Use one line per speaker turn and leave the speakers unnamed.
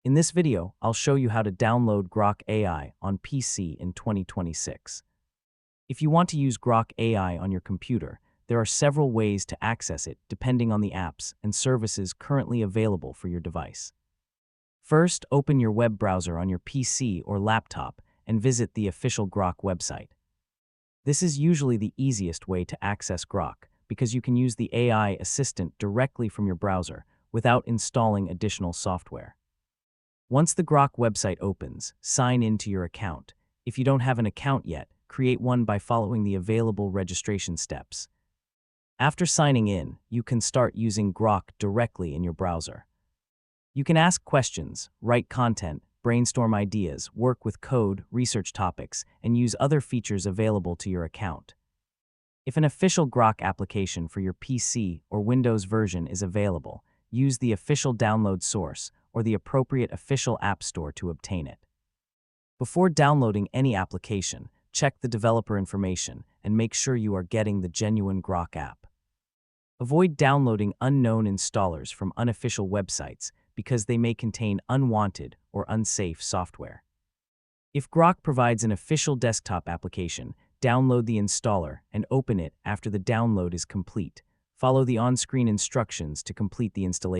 In this video, I'll show you how to download Grok AI on PC in 2026. If you want to use Grok AI on your computer, there are several ways to access it depending on the apps and services currently available for your device. First, open your web browser on your PC or laptop and visit the official Grok website. This is usually the easiest way to access Grok because you can use the AI assistant directly from your browser without installing additional software. Once the Grok website opens, sign in to your account. If you don't have an account yet, create one by following the available registration steps. After signing in, you can start using Grok directly in your browser. You can ask questions, write content, brainstorm ideas, work with code, research topics, and use other features available to your account. If an official Grok application for your PC or Windows version is available, use the official download source or the appropriate official app store to obtain it. Before downloading any application, check the developer information and make sure you are getting the genuine Grok app. Avoid downloading unknown installers from unofficial websites because they may contain unwanted or unsafe software. If Grok provides an official desktop application, download the installer and open it after the download is complete. Follow the on-screen instructions to complete the installation.